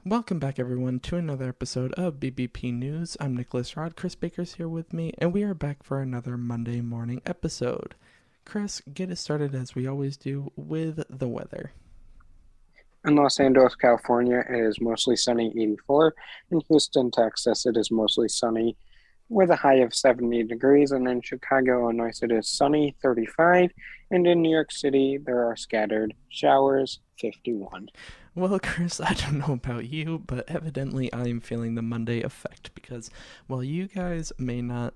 Welcome back, everyone, to another episode of BBP News. I'm Nicholas Rod. Chris Baker's here with me, and we are back for another Monday morning episode. Chris, get us started as we always do with the weather. In Los Angeles, California, it is mostly sunny, 84. In Houston, Texas, it is mostly sunny with a high of 70 degrees. And in Chicago, Illinois, it is sunny, 35. And in New York City, there are scattered showers, 51. Well, Chris, I don't know about you, but evidently I'm feeling the Monday effect because while you guys may not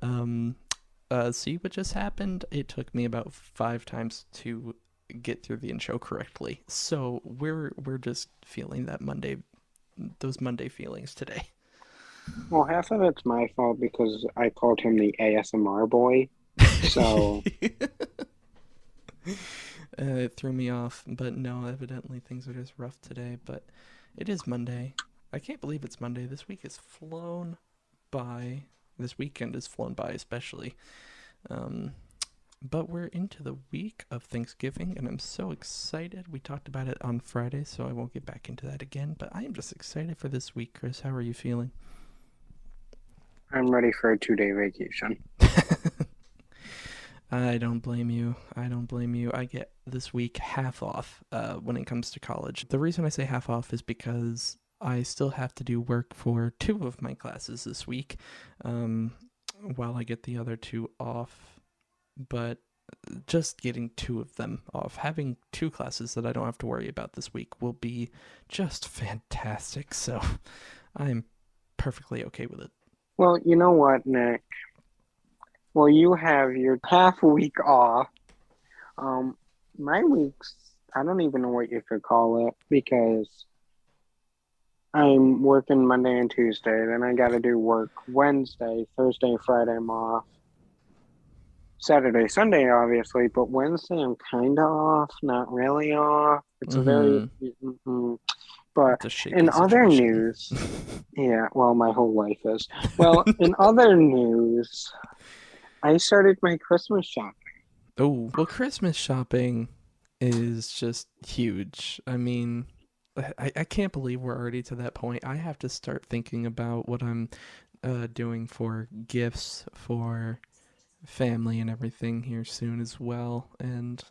see what just happened, it took me about 5 times to get through the intro correctly. So we're just feeling those Monday feelings today. Well, half of it's my fault because I called him the ASMR boy. So, It threw me off, but no, evidently things are just rough today. But it is Monday. I can't believe it's Monday. This week has flown by. This weekend has flown by, especially. Um, but we're into the week of Thanksgiving, and I'm so excited. We talked about it on Friday, so I won't get back into that again. But I am just excited for this week, Chris. How are you feeling? I'm ready for a 2-day vacation. I don't blame you. I don't blame you. I get this week half off when it comes to college. The reason I say half off is because I still have to do work for two of my classes this week um, while I get the other two off. But just getting two of them off, having two classes that I don't have to worry about this week will be just fantastic. So I'm perfectly okay with it. Well, you know what, Nick? Well, you have your half week off. Um, my weeks, I don't even know what you could call it because I'm working Monday and Tuesday. Then I got to do work Wednesday, Thursday, Friday, I'm off. Saturday, Sunday, obviously, but Wednesday I'm kind of off, not really off. It's a very, Mm-hmm. mm-mm. But It's a shaky in other situation. news, yeah, well, my whole life is. Well, in other news, I started my Christmas shop. Oh, well, Christmas shopping is just huge. I mean, I can't believe we're already to that point. I have to start thinking about what I'm doing for gifts for family and everything here soon as well. And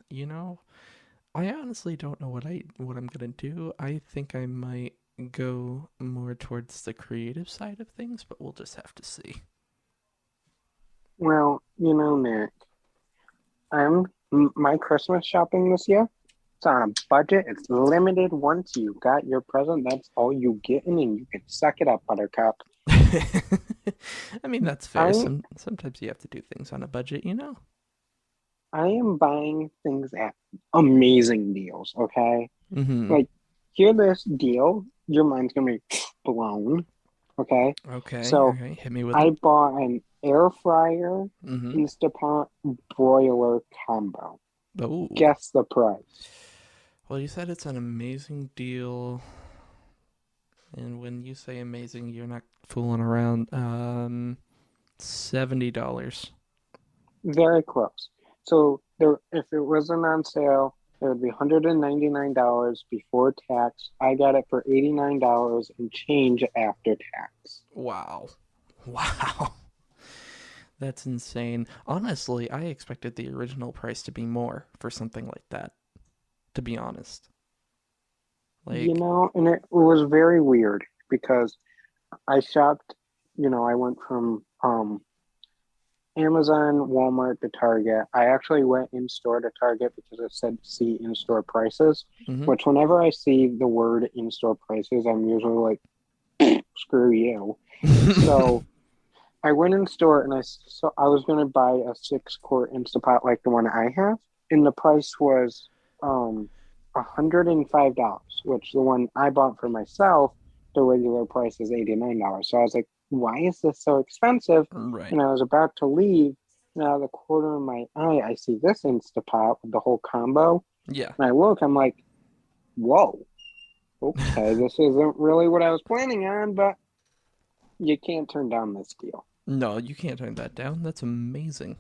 I honestly don't know what I'm gonna do. I think I might go more towards the creative side of things, but we'll just have to see. Well, Nick, my Christmas shopping this year. It's on a budget. It's limited. Once you got your present, that's all you get, and you can suck it up, Buttercup. I mean, that's fair. I Sometimes you have to do things on a budget. I am buying things at amazing deals. Okay, Mm-hmm. like hear this deal, your mind's gonna be blown. Okay, Okay, all so right. Hit me with I it. bought an air fryer Mm-hmm. Instapot broiler combo. Oh, Guess the price. well, you said it's an amazing deal, and when you say amazing, you're not fooling around. $70. Very close. So there, if it wasn't on sale, it would be $199 before tax. I got it for $89 and change after tax. Wow, wow, that's insane. Honestly, I expected the original price to be more for something like that. To be honest, like, And it was very weird because I shopped, I went from Amazon, Walmart to Target. I actually went in store to Target because it said see in store prices, mm-hmm. which whenever I see the word in store prices, I'm usually like, screw you. So I went in store and I was going to buy a 6 quart Instapot like the one I have, and the price was $105, which the one I bought for myself, the regular price is $89. So I was like, why is this so expensive? Right. And I was about to leave, and out of the corner of my eye, I see this Instapot with the whole combo, Yeah. and I look, I'm like, whoa, okay, this isn't really what I was planning on, but you can't turn down this deal. No, you can't turn that down. That's amazing.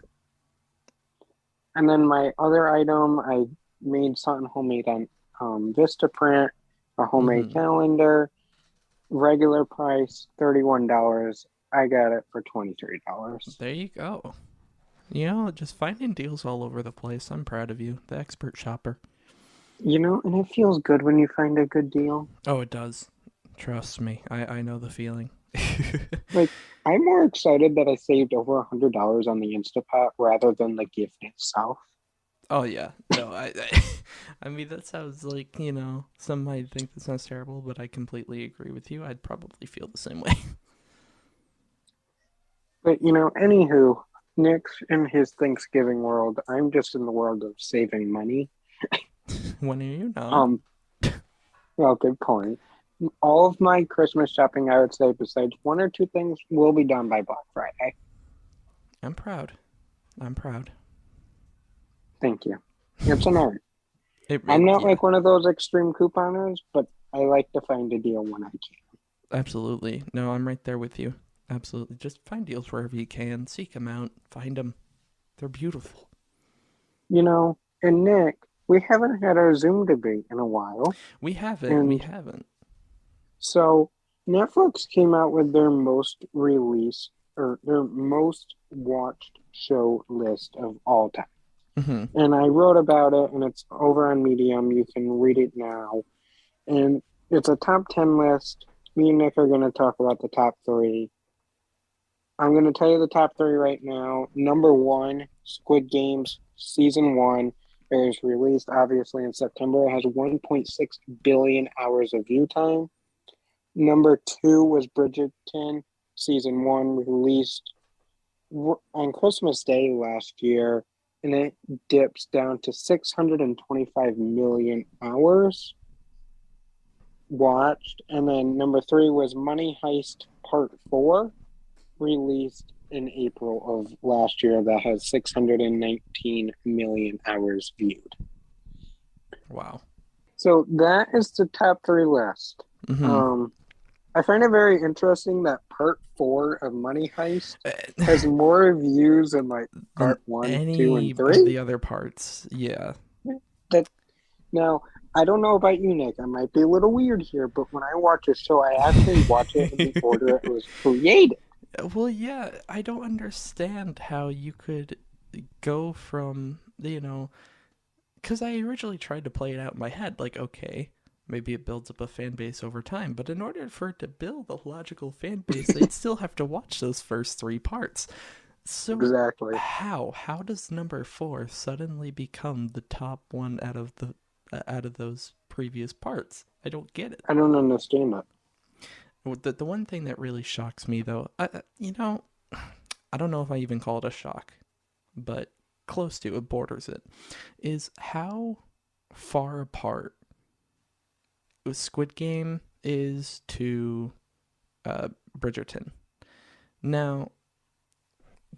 And then my other item, I made something homemade on Vistaprint, a homemade Mm-hmm. calendar. Regular price $31. I got it for $23. There you go. You know, just finding deals all over the place. I'm proud of you, the expert shopper. And it feels good when you find a good deal. Oh, it does. Trust me, I know the feeling. Like, I'm more excited that I saved over $100 on the Instapot rather than the gift itself. Oh yeah, no, I mean that sounds like some might think that sounds terrible, but I completely agree with you. I'd probably feel the same way. But anywho, Nick's in his Thanksgiving world. I'm just in the world of saving money. When are you not? Um, well, good point. All of my Christmas shopping, I would say, besides one or two things, will be done by Black Friday. I'm proud. I'm proud. Thank you. It's an art. I'm not Yeah, like one of those extreme couponers, but I like to find a deal when I can. absolutely. No, I'm right there with you. Absolutely. Just find deals wherever you can. Seek them out. Find them. They're beautiful. And Nick, we haven't had our Zoom debate in a while. We haven't. We And haven't. so Netflix came out with their most released or their most watched show list of all time. Hmm. And I wrote about it, and it's over on Medium. You can read it now. And it's a top 10 list. Me and Nick are going to talk about the top three. I'm going to tell you the top three right now. Number one, Squid Games season one. It was released obviously in September. It has 1.6 billion hours of view time. Number two was Bridgerton season one, released on Christmas Day last year, and it dips down to 625 million hours watched. And then number three was Money Heist Part 4, released in April of last year, that has 619 million hours viewed. Wow. So that is the top three list. Hmm. Um, I find it very interesting that part four of Money Heist has more views than like Than part one, two, any and of three. the other parts. Yeah. That now I don't know about you, Nick. I might be a little weird here, but when I watch a show, I actually watch it in the order it was created. Well, yeah, I don't understand how you could go from, because I originally tried to play it out in my head, like, okay, maybe it builds up a fan base over time, but in order for it to build a logical fan base, they'd still have to watch those first three parts. So Exactly. how does number four suddenly become the top one out of those previous parts? I don't get it. I don't understand that. The one thing that really shocks me though, I don't know if I even call it a shock, but close to it, borders it, is how far apart Squid Game is to Bridgerton. Now,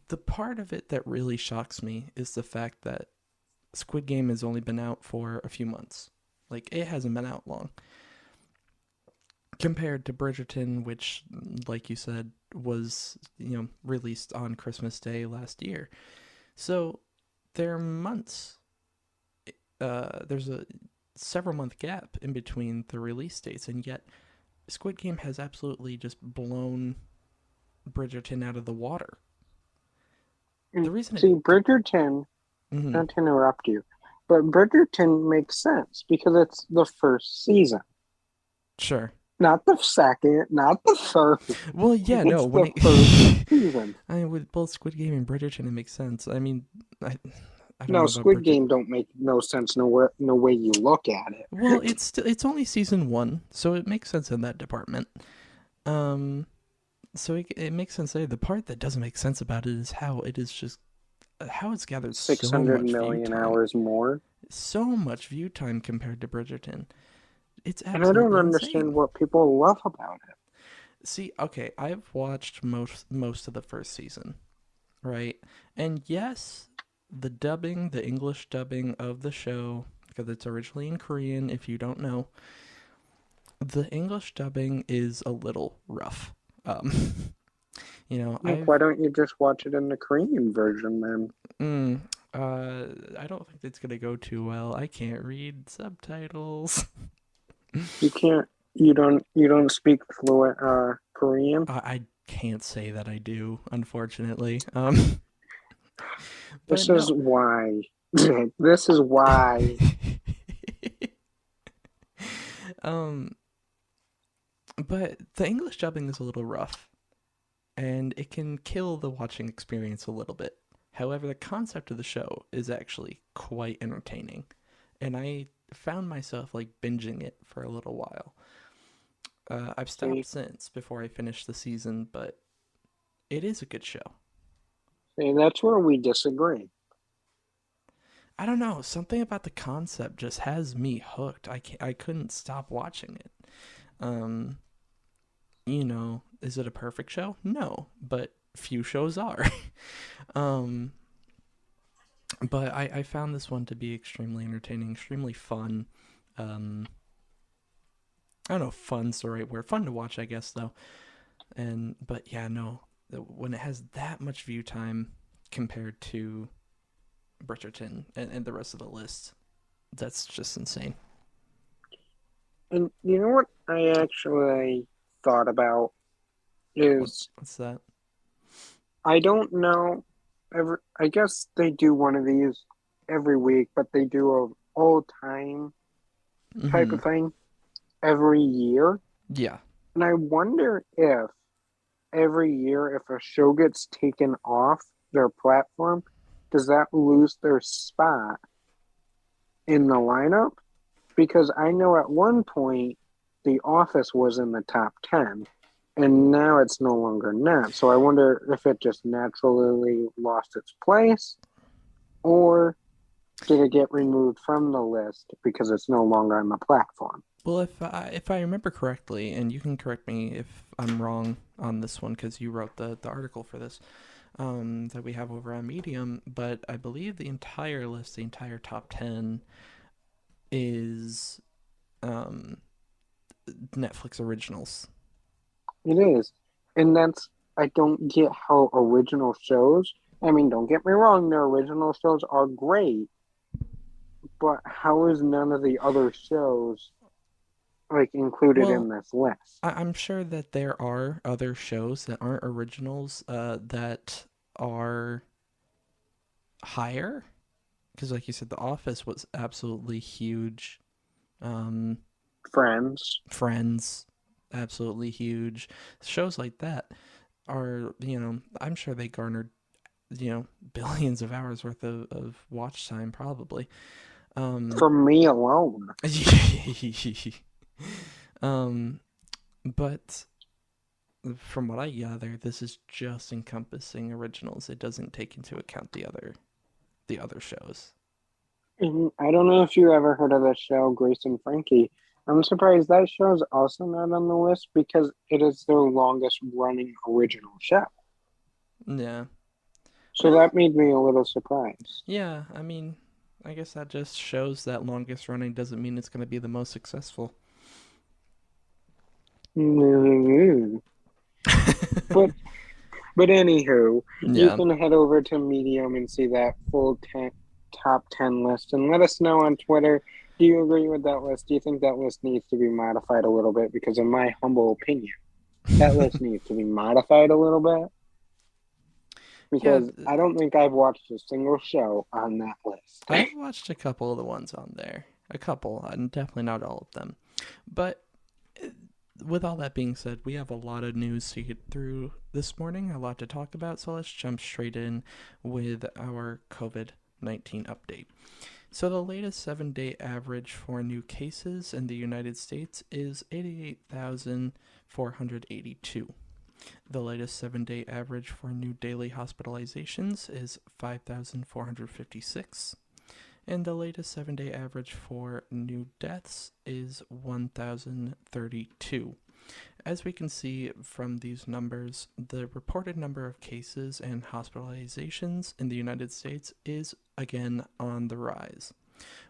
the part of it that really shocks me is the fact that Squid Game has only been out for a few months. Like, it hasn't been out long. Compared to Bridgerton, which, like you said, was, released on Christmas Day last year. So, there are months. There's a several month gap in between the release dates, and yet Squid Game has absolutely just blown Bridgerton out of the water. The reason it. See, Bridgerton, Mm-hmm. not to interrupt you, but Bridgerton makes sense because it's the first season. Sure. Not the second, not the third. Well, yeah, no. It's When the it, first season. I mean, with both Squid Game and Bridgerton, it makes sense. I mean, I don't No, know about Squid Bridget. Game don't make no sense no way you look at Well, it. it's only season one, so it makes sense in that department. Um, so it makes sense there. The part that doesn't make sense about it is how it is just how it's gathered Six so hundred much view million time, hours more. so much view time compared to Bridgerton. It's And I don't absolutely understand insane. what people love about it. See, okay, I've watched most of the first season, right? And yes, the English dubbing of the show, because it's originally in Korean, if you don't know, the English dubbing is a little rough. Um, Nick, why don't you just watch it in the Korean version then? mm, I don't think it's gonna go too well. I can't read subtitles. You can't. You don't speak fluent Korean? I can't say that I do, unfortunately. But This is no. why. This is why. um, but the English dubbing is a little rough, and it can kill the watching experience a little bit. However, the concept of the show is actually quite entertaining, and I found myself like binging it for a little while. I've stopped See, since before I finished the season, but it is a good show. see, that's where we disagree. I don't know, something about the concept just has me hooked. I couldn't stop watching it. Um, is it a perfect show? No, but few shows are. um, but I found this one to be extremely entertaining, extremely fun. Um, I don't know, if fun's the right word. Fun to watch, I guess, though. But yeah, no, when it has that much view time compared to Bridgerton and the rest of the list, that's just insane. And you know what I actually thought about is What's that? I don't know. I guess they do one of these every week, but they do a all time type Mm-hmm. of thing every year. Yeah. And I wonder if every year, if a show gets taken off their platform, does that lose their spot in the lineup? Because I know at one point The Office was in the top 10, and now it's no longer not. So I wonder if it just naturally lost its place, or did it get removed from the list because it's no longer on the platform? Well, if I remember correctly, and you can correct me if I'm wrong on this one because you wrote the article for this, that we have over on Medium, but I believe the entire list, the entire top 10, is um, Netflix originals. It is. And I don't get how original shows, I mean, don't get me wrong, their original shows are great, but how is none of the other shows like included in Well, this list? I'm sure that there are other shows that aren't originals that are higher. Because, like you said, The Office was absolutely huge. Um, Friends. Friends, absolutely huge. Shows like that are, I'm sure they garnered, billions of hours worth of watch time, probably. Um, For me alone. um, but from what I gather, this is just encompassing originals. It doesn't take into account the other shows. And I don't know if you ever heard of the show Grace and Frankie. I'm surprised that show is also not on the list because it is their longest running original show. Yeah. So Well, that made me a little surprised. yeah. I mean, I guess that just shows that longest running doesn't mean it's going to be the most successful. Mhm. But but anywho, you Yeah. can head over to Medium and see that top 10 list and let us know on Twitter. Do you agree with that list? Do you think that list needs to be modified a little bit? Because in my humble opinion, that list needs to be modified a little bit Yeah, because I don't think I've watched a single show on that list. I've watched a couple of the ones on there. A couple, and definitely not all of them. But with all that being said, we have a lot of news to get through this morning, a lot to talk about, so let's jump straight in with our COVID-19 update. So, the latest 7-day average for new cases in the United States is 88,482. The latest 7-day average for new daily hospitalizations is 5,456. And the latest 7-day average for new deaths is 1,032. As we can see from these numbers, the reported number of cases and hospitalizations in the United States is again on the rise,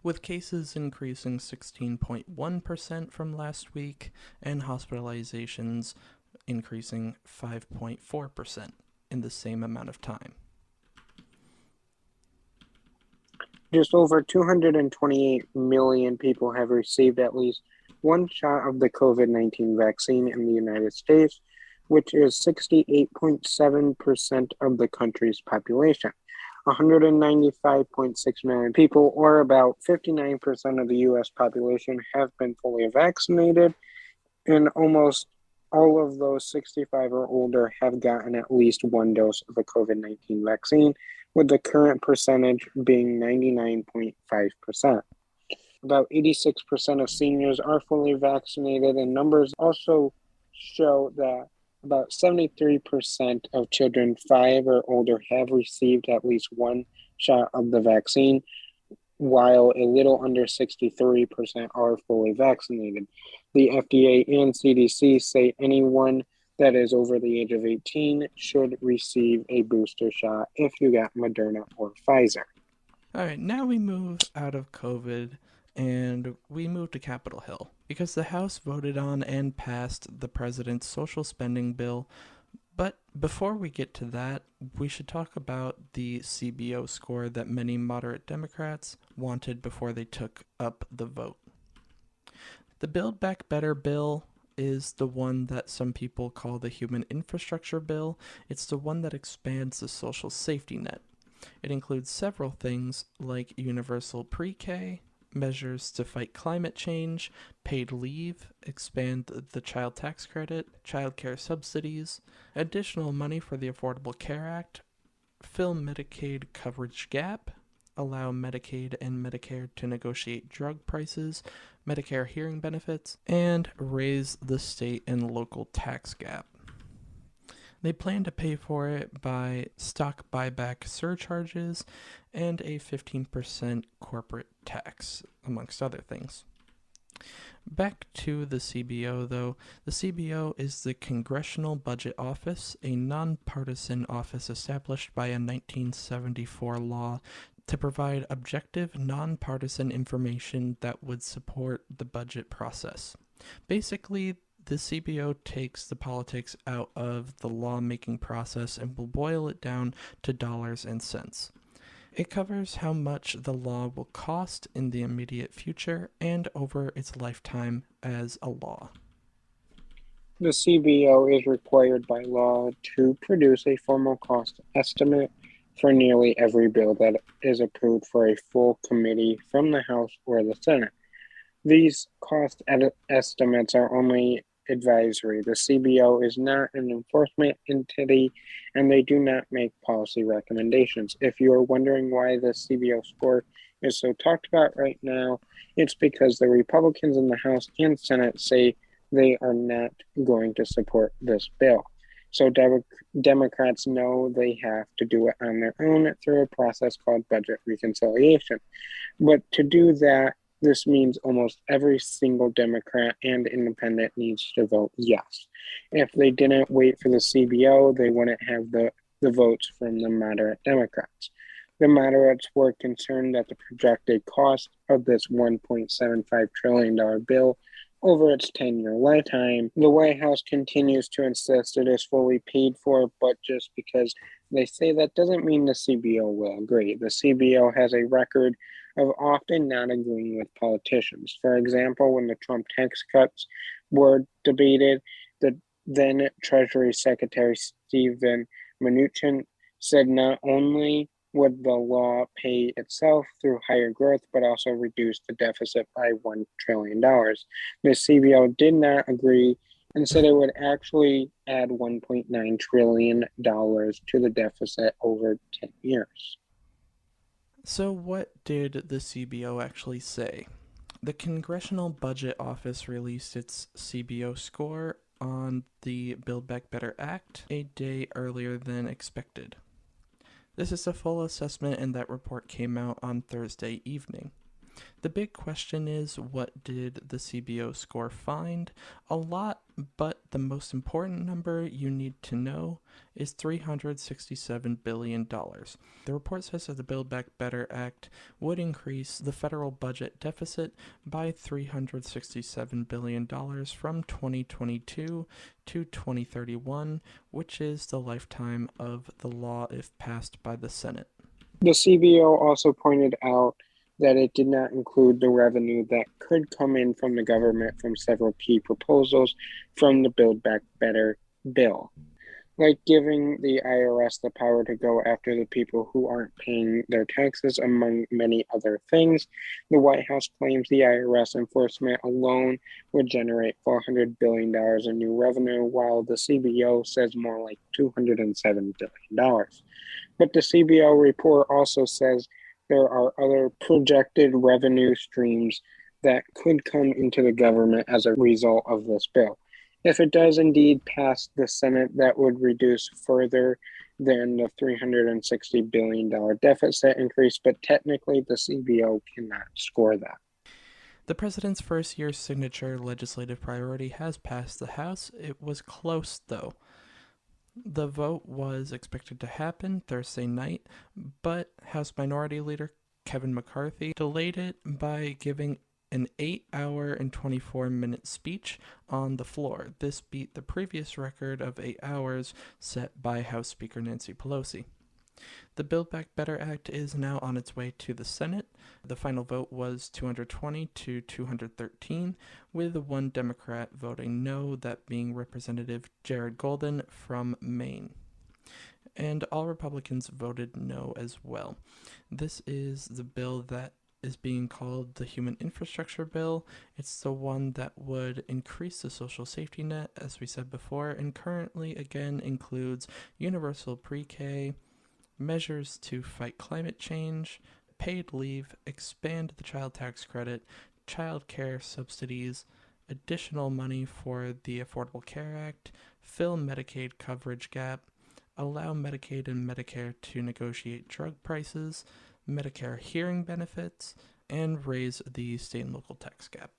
with cases increasing 16.1% from last week and hospitalizations increasing 5.4% in the same amount of time. Just over 228 million people have received at least one shot of the COVID-19 vaccine in the United States, which is 68.7% of the country's population. 195.6 million people, or about 59% of the US population, have been fully vaccinated, and almost all of those 65 or older have gotten at least one dose of a COVID-19 vaccine, with the current percentage being 99.5%. About 86% of seniors are fully vaccinated, and numbers also show that about 73% of children 5 or older have received at least one shot of the vaccine, while a little under 63% are fully vaccinated. The FDA and CDC say anyone that is over the age of 18 should receive a booster shot if you got Moderna or Pfizer. All right, now we move out of COVID and we move to Capitol Hill because the House voted on and passed the president's social spending bill. But before we get to that, we should talk about the CBO score that many moderate Democrats wanted before they took up the vote. The Build Back Better bill is the one that some people call the Human Infrastructure Bill. It's the one that expands the social safety net. It includes several things like universal pre-K, measures to fight climate change, paid leave, expand the child tax credit, child care subsidies, additional money for the Affordable Care Act, fill Medicaid coverage gap, allow Medicaid and Medicare to negotiate drug prices, Medicare hearing benefits, and raise the state and local tax gap. They plan to pay for it by stock buyback surcharges and a 15% corporate tax, amongst other things. Back to the CBO, though. The CBO is the Congressional Budget Office, a nonpartisan office established by a 1974 law to provide objective, nonpartisan information that would support the budget process. Basically, the CBO takes the politics out of the lawmaking process and will boil it down to dollars and cents. It covers how much the law will cost in the immediate future and over its lifetime as a law. The CBO is required by law to produce a formal cost estimate for nearly every bill that is approved for a full committee from the House or the Senate. These cost estimates are only advisory. The CBO is not an enforcement entity, and they do not make policy recommendations. If you are wondering why the CBO score is so talked about right now, it's because the Republicans in the House and Senate say they are not going to support this bill. So Democrats know they have to do it on their own through a process called budget reconciliation. But to do that, this means almost every single Democrat and independent needs to vote yes. If they didn't wait for the CBO, they wouldn't have the votes from the moderate Democrats. The moderates were concerned that the projected cost of this $1.75 trillion bill over its 10-year lifetime. The White House continues to insist it is fully paid for, but just because they say that doesn't mean the CBO will agree. The CBO has a record of often not agreeing with politicians. For example, when the Trump tax cuts were debated, the then Treasury Secretary Steven Mnuchin said not only would the law pay itself through higher growth, but also reduce the deficit by $1 trillion. The CBO did not agree and said it would actually add $1.9 trillion to the deficit over 10 years. So, what did the CBO actually say? The Congressional Budget Office released its CBO score on the Build Back Better Act a day earlier than expected. This is a full assessment, and that report came out on Thursday evening. The big question is, what did the CBO score find? A lot, but the most important number you need to know is $367 billion. The report says that the Build Back Better Act would increase the federal budget deficit by $367 billion from 2022 to 2031, which is the lifetime of the law if passed by the Senate. The CBO also pointed out that it did not include the revenue that could come in from the government from several key proposals from the Build Back Better bill, like giving the IRS the power to go after the people who aren't paying their taxes, among many other things. The White House claims the IRS enforcement alone would generate $400 billion in new revenue, while the CBO says more like $207 billion. But the CBO report also says there are other projected revenue streams that could come into the government as a result of this bill. If it does indeed pass the Senate, that would reduce further than the $360 billion deficit increase, but technically the CBO cannot score that. The president's first year signature legislative priority has passed the House. It was close, though. The vote was expected to happen Thursday night, but House Minority Leader Kevin McCarthy delayed it by giving an 8-hour and 24-minute speech on the floor. This beat the previous record of 8 hours set by House Speaker Nancy Pelosi. The Build Back Better Act is now on its way to the Senate. The final vote was 220 to 213, with one Democrat voting no, that being Representative Jared Golden from Maine. And all Republicans voted no as well. This is the bill that is being called the Human Infrastructure Bill. It's the one that would increase the social safety net, as we said before, and currently again includes universal pre-K, measures to fight climate change, paid leave, expand the child tax credit, child care subsidies, additional money for the Affordable Care Act, fill Medicaid coverage gap, allow Medicaid and Medicare to negotiate drug prices, Medicare hearing benefits, and raise the state and local tax gap.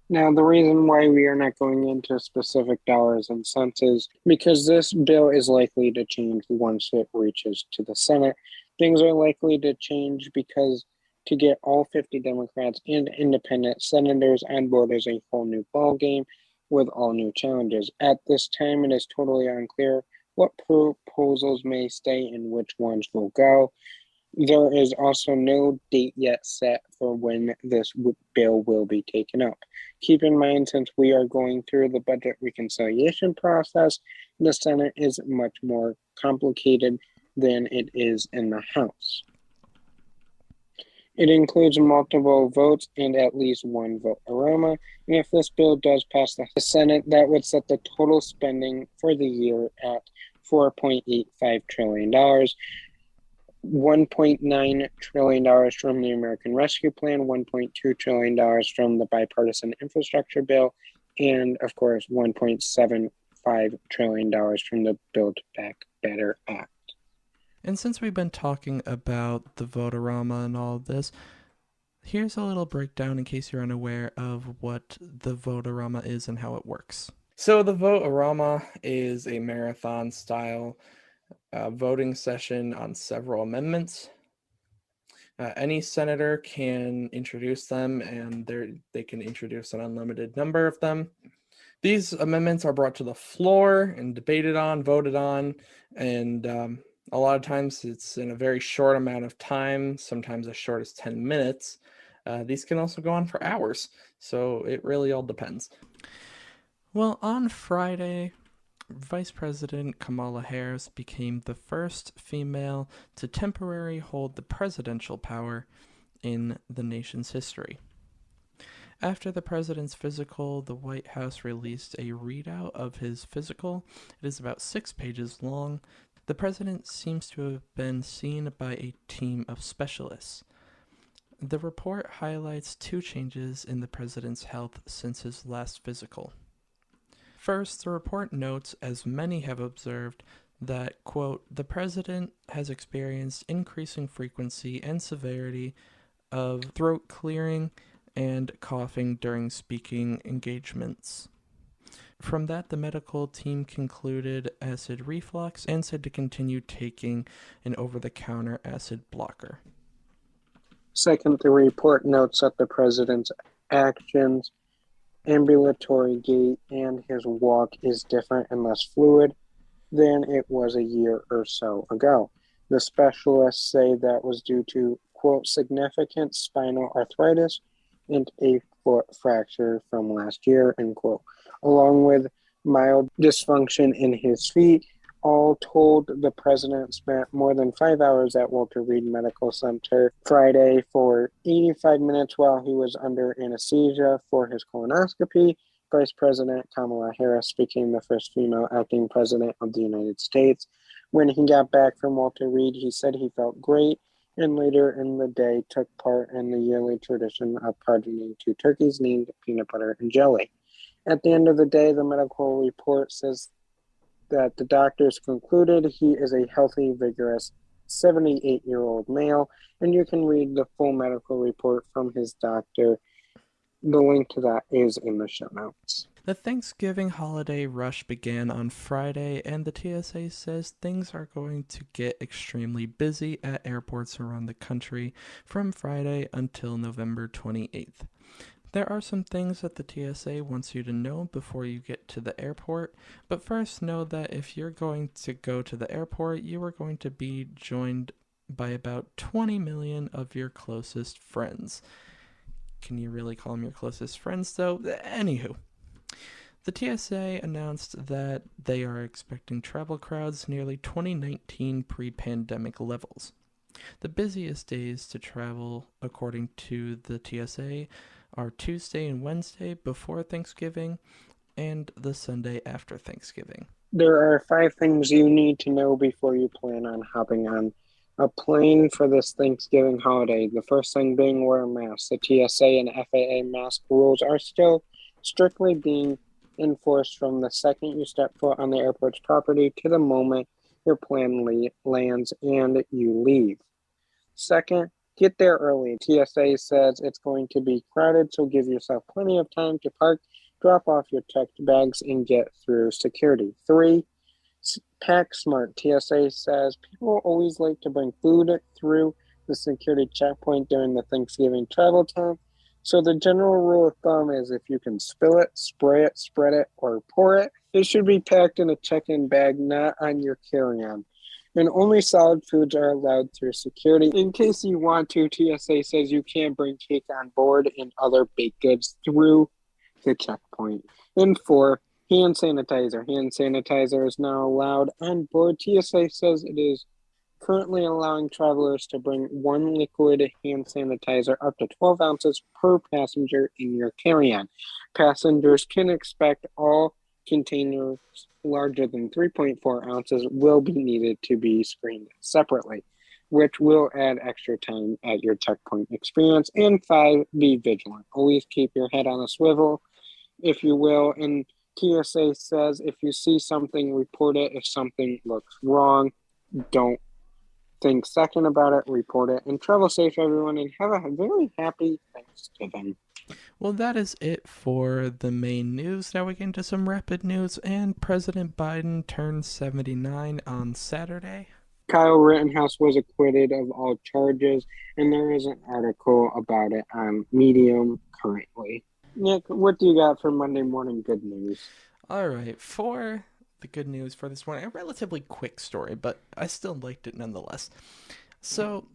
Now, the reason why we are not going into specific dollars and cents is because this bill is likely to change once it reaches to the Senate. Things are likely to change because to get all 50 Democrats and independent senators on board is a whole new ballgame with all new challenges. At this time, it is totally unclear what proposals may stay and which ones will go. There is also no date yet set for when this bill will be taken up. Keep in mind, since we are going through the budget reconciliation process, the Senate is much more complicated than it is in the House. It includes multiple votes and at least one Vote-A-Roma, and if this bill does pass the Senate, that would set the total spending for the year at $4.85 trillion. $1.9 trillion from the American Rescue Plan, $1.2 trillion from the Bipartisan Infrastructure Bill, and, of course, $1.75 trillion from the Build Back Better Act. And since we've been talking about the Vote-A-Roma and all of this, here's a little breakdown in case you're unaware of what the Vote-A-Roma is and how it works. So the Vote-A-Roma is a marathon-style voting session on several amendments. Any senator can introduce them, and they can introduce an unlimited number of them. These amendments are brought to the floor and debated on, voted on, and a lot of times it's in a very short amount of time, sometimes as short as 10 minutes. These can also go on for hours, so it really all depends. Well, on Friday, Vice President Kamala Harris became the first female to temporarily hold the presidential power in the nation's history. After the president's physical, the White House released a readout of his physical. It is about 6 pages long. The president seems to have been seen by a team of specialists. The report highlights 2 changes in the president's health since his last physical. First, the report notes, as many have observed, that, quote, the president has experienced increasing frequency and severity of throat clearing and coughing during speaking engagements. From that, the medical team concluded acid reflux and said to continue taking an over-the-counter acid blocker. Second, the report notes that the president's actions, ambulatory gait, and his walk is different and less fluid than it was a year or so ago. The specialists say that was due to, quote, significant spinal arthritis and a foot fracture from last year, end quote, along with mild dysfunction in his feet. All told, the president spent more than 5 hours at Walter Reed Medical Center Friday for 85 minutes while he was under anesthesia for his colonoscopy. Vice President Kamala Harris became the first female acting president of the United States. When he got back from Walter Reed, he said he felt great and later in the day took part in the yearly tradition of pardoning two turkeys named Peanut Butter and Jelly. At the end of the day, the medical report says that the doctors concluded he is a healthy, vigorous 78-year-old male, and you can read the full medical report from his doctor. The link to that is in the show notes. The Thanksgiving holiday rush began on Friday, and the TSA says things are going to get extremely busy at airports around the country from Friday until November 28th. There are some things that the TSA wants you to know before you get to the airport, but first know that if you're going to go to the airport, you are going to be joined by about 20 million of your closest friends. Can you really call them your closest friends, though? Anywho. The TSA announced that they are expecting travel crowds nearly 2019 pre-pandemic levels. The busiest days to travel, according to the TSA, are Tuesday and Wednesday before Thanksgiving and the Sunday after Thanksgiving. There are 5 things you need to know before you plan on hopping on a plane for this Thanksgiving holiday. The first thing being wear a mask. The TSA and FAA mask rules are still strictly being enforced from the second you step foot on the airport's property to the moment your plane lands and you leave. Second, get there early. TSA says it's going to be crowded, so give yourself plenty of time to park, drop off your checked bags, and get through security. 3, pack smart. TSA says people always like to bring food through the security checkpoint during the Thanksgiving travel time. So the general rule of thumb is if you can spill it, spray it, spread it, or pour it, it should be packed in a check-in bag, not on your carry-on. And only solid foods are allowed through security. In case you want to, TSA says you can't bring cake on board and other baked goods through the checkpoint. And 4, hand sanitizer. Hand sanitizer is now allowed on board. TSA says it is currently allowing travelers to bring 1 liquid hand sanitizer up to 12 ounces per passenger in your carry-on. Passengers can expect all containers larger than 3.4 ounces will be needed to be screened separately, which will add extra time at your checkpoint experience. And 5, be vigilant. Always keep your head on a swivel, if you will. And TSA says if you see something, report it. If something looks wrong, don't think second about it, report it, and travel safe, everyone, and have a very happy Thanksgiving. Well, that is it for the main news. Now we get into some rapid news, and President Biden turned 79 on Saturday. Kyle Rittenhouse was acquitted of all charges, and there is an article about it on Medium currently. Nick, what do you got for Monday morning good news? All right, for the good news for this one, a relatively quick story, but I still liked it nonetheless. So,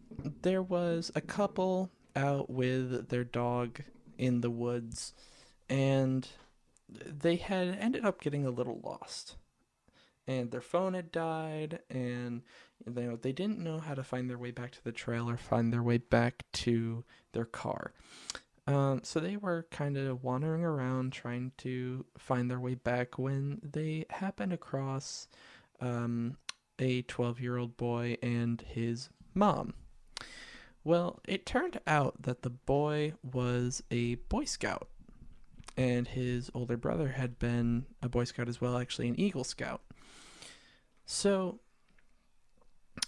there was a couple out with their dog in the woods, and they had ended up getting a little lost. And their phone had died, and they didn't know how to find their way back to the trail or find their way back to their car. So they were kind of wandering around trying to find their way back when they happened across a 12-year-old boy and his mom. Well, it turned out that the boy was a Boy Scout, and his older brother had been a Boy Scout as well, actually an Eagle Scout. So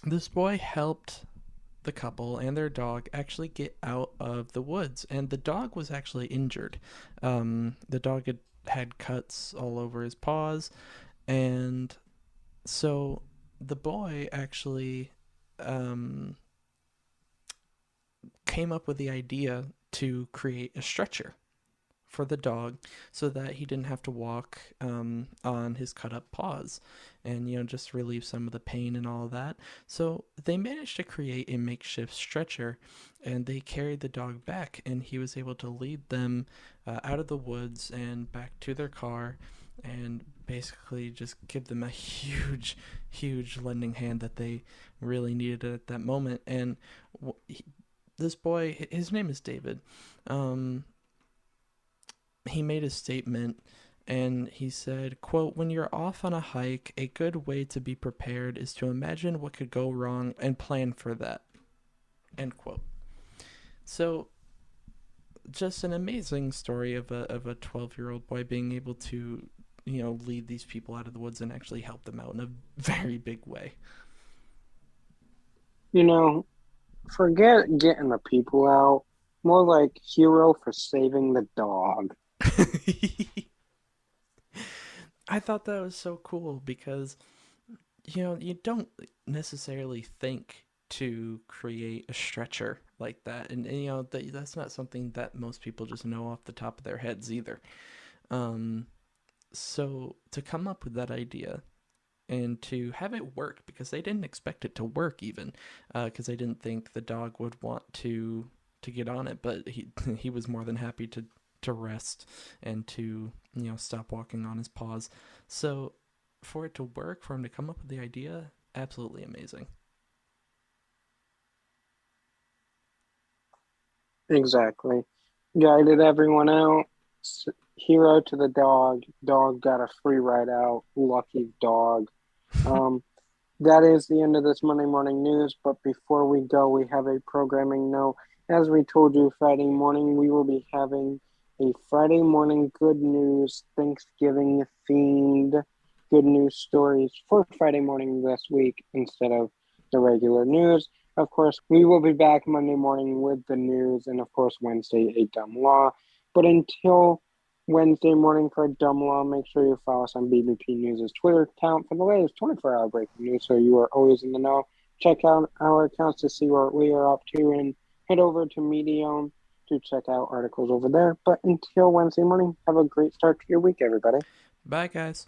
this boy helped the couple and their dog actually get out of the woods, and the dog was actually injured. The dog had cuts all over his paws, and so the boy actually came up with the idea to create a stretcher for the dog so that he didn't have to walk on his cut up paws and, just relieve some of the pain and all of that. So they managed to create a makeshift stretcher and they carried the dog back, and he was able to lead them out of the woods and back to their car and basically just give them a huge, huge lending hand that they really needed at that moment. And this boy, his name is David. Um, he made a statement and he said, quote, "When you're off on a hike, a good way to be prepared is to imagine what could go wrong and plan for that," end quote. So just an amazing story of a 12-year-old boy being able to, lead these people out of the woods and actually help them out in a very big way. You know, forget getting the people out. More like hero for saving the dog. I thought that was so cool because you don't necessarily think to create a stretcher like that, and that's not something that most people just know off the top of their heads either. Um, so to come up with that idea and to have it work, because they didn't expect it to work even, because they didn't think the dog would want to get on it, but he he was more than happy to rest and to stop walking on his paws. So for it to work, for him to come up with the idea, absolutely amazing. Exactly. Guided everyone out. Hero to the dog. Dog got a free ride out. Lucky dog. Um, that is the end of this Monday morning news. But before we go, we have a programming note. As we told you Friday morning, we will be having a Friday morning good news Thanksgiving themed good news stories for Friday morning this week instead of the regular news. Of course, we will be back Monday morning with the news, and of course, Wednesday, a dumb law. But until Wednesday morning for a dumb law, make sure you follow us on BBP News' Twitter account for the latest 24-hour breaking news so you are always in the know. Check out our accounts to see what we are up to, and head over to Medium to check out articles over there. But until Wednesday morning, have a great start to your week, everybody. Bye, guys.